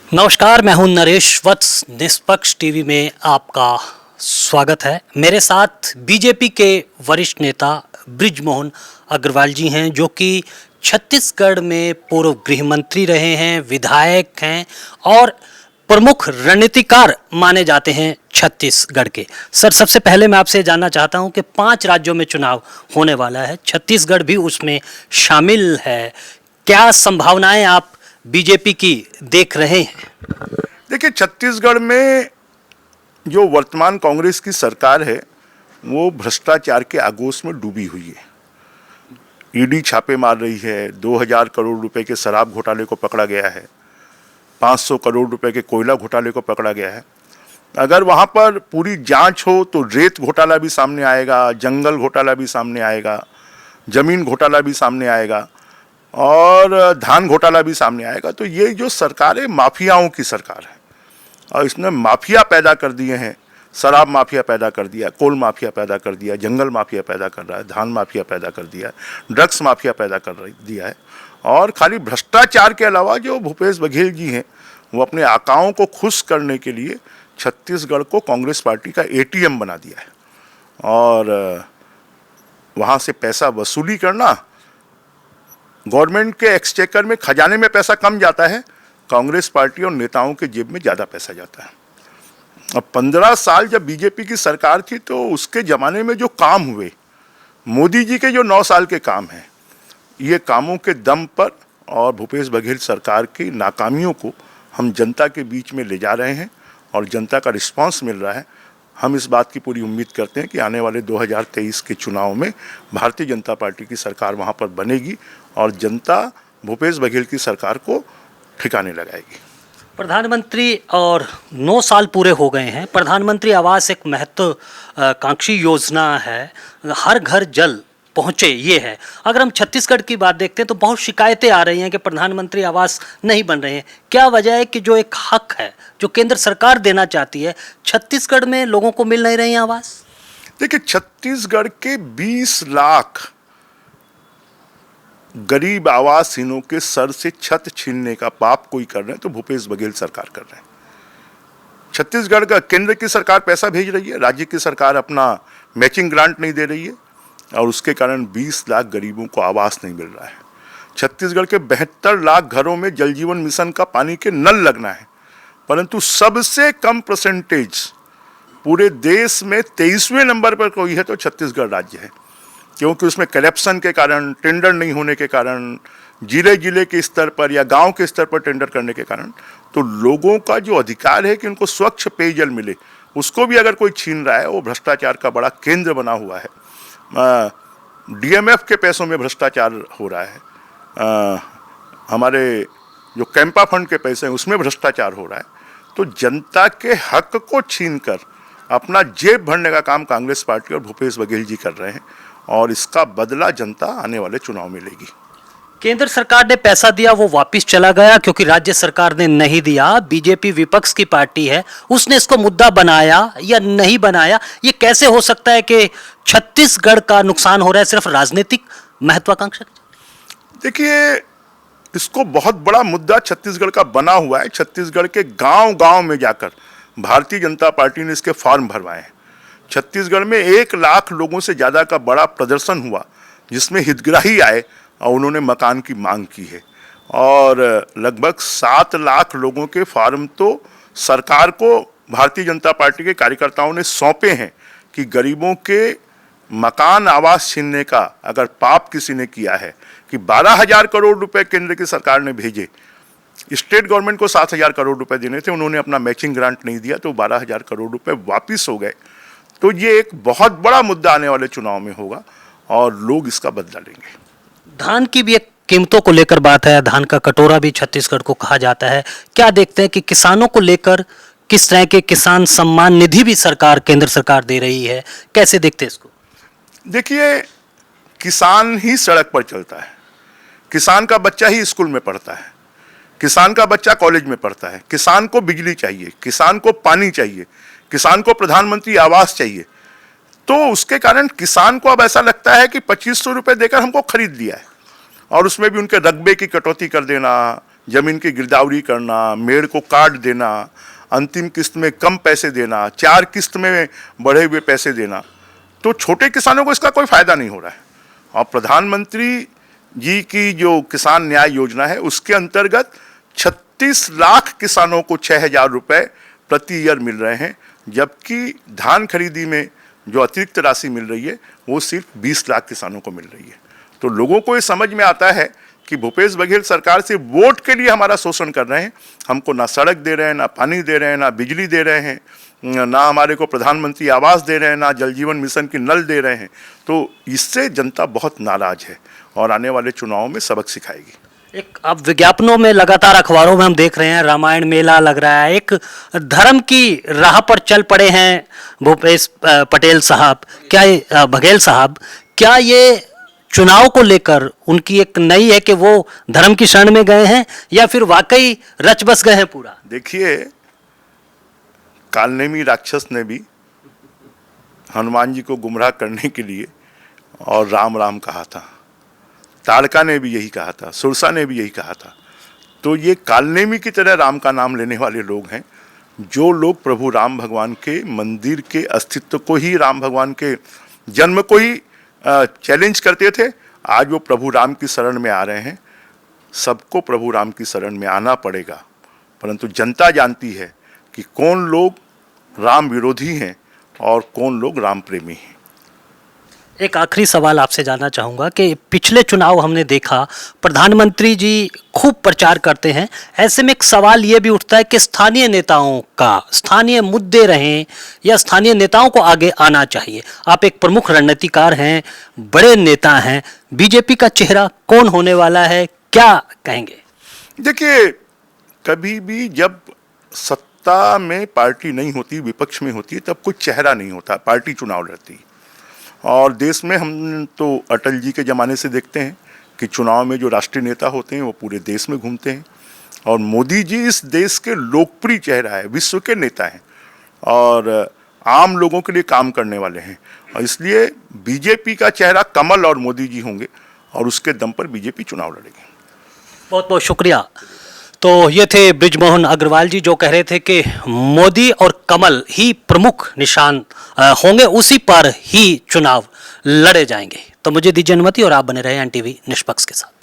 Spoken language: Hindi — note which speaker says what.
Speaker 1: नमस्कार, मैं हूं नरेश वत्स। निष्पक्ष टीवी में आपका स्वागत है। मेरे साथ बीजेपी के वरिष्ठ नेता बृजमोहन अग्रवाल जी हैं, जो कि छत्तीसगढ़ में पूर्व गृह मंत्री रहे हैं, विधायक हैं और प्रमुख रणनीतिकार माने जाते हैं छत्तीसगढ़ के। सर, सबसे पहले मैं आपसे जानना चाहता हूं कि 5 राज्यों में चुनाव होने वाला है, छत्तीसगढ़ भी उसमें शामिल है। क्या संभावनाएं आप बीजेपी की देख रहे हैं?
Speaker 2: देखिए, छत्तीसगढ़ में जो वर्तमान कांग्रेस की सरकार है वो भ्रष्टाचार के आगोश में डूबी हुई है। ईडी छापे मार रही है। 2000 करोड़ रुपए के शराब घोटाले को पकड़ा गया है। 500 करोड़ रुपए के कोयला घोटाले को पकड़ा गया है। अगर वहाँ पर पूरी जांच हो तो रेत घोटाला भी सामने आएगा, जंगल घोटाला भी सामने आएगा, जमीन घोटाला भी सामने आएगा और धान घोटाला भी सामने आएगा। तो ये जो सरकार है माफियाओं की सरकार है और इसने माफिया पैदा कर दिए हैं। शराब माफिया पैदा कर दिया, कोल माफिया पैदा कर दिया, जंगल माफिया पैदा कर रहा है, धान माफिया पैदा कर दिया है, ड्रग्स माफिया पैदा कर दिया है। और खाली भ्रष्टाचार के अलावा जो भूपेश बघेल जी हैं वो अपने आकाओं को खुश करने के लिए छत्तीसगढ़ को कांग्रेस पार्टी का एटीएम बना दिया है और वहाँ से पैसा वसूली करना। गवर्नमेंट के एक्सचेकर में, खजाने में पैसा कम जाता है, कांग्रेस पार्टी और नेताओं के जेब में ज़्यादा पैसा जाता है। अब 15 साल जब बीजेपी की सरकार थी तो उसके ज़माने में जो काम हुए, मोदी जी के जो 9 साल के काम हैं, ये कामों के दम पर और भूपेश बघेल सरकार की नाकामियों को हम जनता के बीच में ले जा रहे हैं और जनता का रिस्पांस मिल रहा है। हम इस बात की पूरी उम्मीद करते हैं कि आने वाले 2023 के चुनाव में भारतीय जनता पार्टी की सरकार वहाँ पर बनेगी और जनता भूपेश बघेल की सरकार को ठिकाने लगाएगी।
Speaker 1: प्रधानमंत्री और 9 साल पूरे हो गए हैं। प्रधानमंत्री आवास एक महत्वाकांक्षी योजना है, हर घर जल पहुँचे, ये है। अगर हम छत्तीसगढ़ की बात देखते हैं तो बहुत शिकायतें आ रही हैं कि प्रधानमंत्री आवास नहीं बन रहे हैं। क्या वजह है कि जो एक हक है जो केंद्र सरकार देना चाहती है, छत्तीसगढ़ में लोगों को मिल नहीं रही है आवास?
Speaker 2: देखिए, छत्तीसगढ़ के 20 लाख गरीब आवासहीनों के सर से छत छीनने का पाप कोई कर रहे हैं तो भूपेश बघेल सरकार कर रहे हैं। छत्तीसगढ़ का केंद्र की सरकार पैसा भेज रही है, राज्य की सरकार अपना मैचिंग ग्रांट नहीं दे रही है और उसके कारण 20 लाख गरीबों को आवास नहीं मिल रहा है। छत्तीसगढ़ के 72 लाख घरों में जल जीवन मिशन का पानी के नल लगना है, परंतु सबसे कम परसेंटेज पूरे देश में 23वें नंबर पर कोई है तो छत्तीसगढ़ राज्य है, क्योंकि उसमें करप्शन के कारण, टेंडर नहीं होने के कारण, जिले के स्तर पर या गांव के स्तर पर टेंडर करने के कारण, तो लोगों का जो अधिकार है कि उनको स्वच्छ पेयजल मिले, उसको भी अगर कोई छीन रहा है। वो भ्रष्टाचार का बड़ा केंद्र बना हुआ है। डीएमएफ के पैसों में भ्रष्टाचार हो रहा है। हमारे जो कैंपा फंड के पैसे हैं उसमें भ्रष्टाचार हो रहा है। तो जनता के हक को छीनकर अपना जेब भरने का काम कांग्रेस पार्टी और भूपेश बघेल जी कर रहे हैं और इसका बदला जनता आने वाले चुनाव में लेगी।
Speaker 1: केंद्र सरकार ने पैसा दिया, वो वापस चला गया क्योंकि राज्य सरकार ने नहीं दिया। बीजेपी विपक्ष की पार्टी है, उसने इसको मुद्दा बनाया या नहीं बनाया? ये कैसे हो सकता है कि छत्तीसगढ़ का नुकसान हो रहा है सिर्फ राजनीतिक महत्वाकांक्षा?
Speaker 2: देखिए, इसको बहुत बड़ा मुद्दा छत्तीसगढ़ का बना हुआ है। छत्तीसगढ़ के गांव-गांव में जाकर भारतीय जनता पार्टी ने इसके फॉर्म भरवाए हैं। छत्तीसगढ़ में 1 लाख लोगों से ज़्यादा का बड़ा प्रदर्शन हुआ जिसमें हितग्राही आए और उन्होंने मकान की मांग की है और लगभग 7 लाख लोगों के फॉर्म तो सरकार को भारतीय जनता पार्टी के कार्यकर्ताओं ने सौंपे हैं कि गरीबों के मकान आवास छीनने का अगर पाप किसी ने किया है कि 12,000 करोड़ रुपए केंद्र की सरकार ने भेजे। स्टेट गवर्नमेंट को 7,000 करोड़ रुपए देने थे, उन्होंने अपना मैचिंग ग्रांट नहीं दिया तो 12,000 करोड़ रुपए वापिस हो गए। तो ये एक बहुत बड़ा मुद्दा आने वाले चुनाव में होगा और लोग इसका बदला लेंगे।
Speaker 1: धान की भी एक कीमतों को लेकर बात है, धान का कटोरा भी छत्तीसगढ़ को कहा जाता है। क्या देखते हैं कि किसानों को लेकर किस तरह के किसान सम्मान निधि भी सरकार, केंद्र सरकार दे रही है, कैसे देखते हैं इसको?
Speaker 2: देखिए, किसान ही सड़क पर चलता है, किसान का बच्चा ही स्कूल में पढ़ता है, किसान का बच्चा कॉलेज में पढ़ता है, किसान को बिजली चाहिए, किसान को पानी चाहिए, किसान को प्रधानमंत्री आवास चाहिए। तो उसके कारण किसान को अब ऐसा लगता है कि 2500 रुपये देकर हमको खरीद लिया है और उसमें भी उनके रकबे की कटौती कर देना, जमीन की गिरदावरी करना, मेड़ को काट देना, अंतिम किस्त में कम पैसे देना, 4 किस्त में बढ़े हुए पैसे देना, तो छोटे किसानों को इसका कोई फायदा नहीं हो रहा है। और प्रधानमंत्री जी की जो किसान न्याय योजना है उसके अंतर्गत 36 लाख किसानों को 6,000 रुपये प्रति ईयर मिल रहे हैं, जबकि धान खरीदी में जो अतिरिक्त राशि मिल रही है वो सिर्फ 20 लाख किसानों को मिल रही है। तो लोगों को ये समझ में आता है कि भूपेश बघेल सरकार से वोट के लिए हमारा शोषण कर रहे हैं। हमको ना सड़क दे रहे हैं, ना पानी दे रहे हैं, ना बिजली दे रहे हैं, ना हमारे को प्रधानमंत्री आवास दे रहे हैं, ना जल जीवन मिशन की नल दे रहे हैं। तो इससे जनता बहुत नाराज है और आने वाले चुनावों में सबक सिखाएगी।
Speaker 1: एक अब विज्ञापनों में लगातार अखबारों में हम देख रहे हैं रामायण मेला लग रहा है, एक धर्म की राह पर चल पड़े हैं भूपेश पटेल साहब, क्या बघेल साहब, क्या ये चुनाव को लेकर उनकी एक नई है कि वो धर्म की शरण में गए हैं या फिर वाकई रच बस गए हैं पूरा?
Speaker 2: देखिए, कालनेमी राक्षस ने भी हनुमान जी को गुमराह करने के लिए और राम राम कहा था, ताड़का ने भी यही कहा था, सुरसा ने भी यही कहा था। तो ये कालनेमी की तरह राम का नाम लेने वाले लोग हैं। जो लोग प्रभु राम भगवान के मंदिर के अस्तित्व को ही, राम भगवान के जन्म को ही चैलेंज करते थे, आज वो प्रभु राम की शरण में आ रहे हैं। सबको प्रभु राम की शरण में आना पड़ेगा, परंतु जनता जानती है कि कौन लोग राम विरोधी हैं और कौन लोग राम प्रेमी हैं।
Speaker 1: एक आखिरी सवाल आपसे जानना चाहूँगा कि पिछले चुनाव हमने देखा प्रधानमंत्री जी खूब प्रचार करते हैं, ऐसे में एक सवाल ये भी उठता है कि स्थानीय नेताओं का, स्थानीय मुद्दे रहें या स्थानीय नेताओं को आगे आना चाहिए। आप एक प्रमुख रणनीतिकार हैं, बड़े नेता हैं, बीजेपी का चेहरा कौन होने वाला है, क्या कहेंगे?
Speaker 2: देखिए, कभी भी जब सत्ता में पार्टी नहीं होती, विपक्ष में होती है, तब कोई चेहरा नहीं होता, पार्टी चुनाव लड़ती। और देश में हम तो अटल जी के ज़माने से देखते हैं कि चुनाव में जो राष्ट्रीय नेता होते हैं वो पूरे देश में घूमते हैं, और मोदी जी इस देश के लोकप्रिय चेहरा है, विश्व के नेता हैं और आम लोगों के लिए काम करने वाले हैं। और इसलिए बीजेपी का चेहरा कमल और मोदी जी होंगे और उसके दम पर बीजेपी चुनाव लड़ेगी।
Speaker 1: बहुत बहुत शुक्रिया। तो ये थे बृजमोहन अग्रवाल जी जो कह रहे थे कि मोदी और कमल ही प्रमुख निशान होंगे, उसी पर ही चुनाव लड़े जाएंगे। तो मुझे दीजिए अनुमति और आप बने रहे एनटीवी निष्पक्ष के साथ।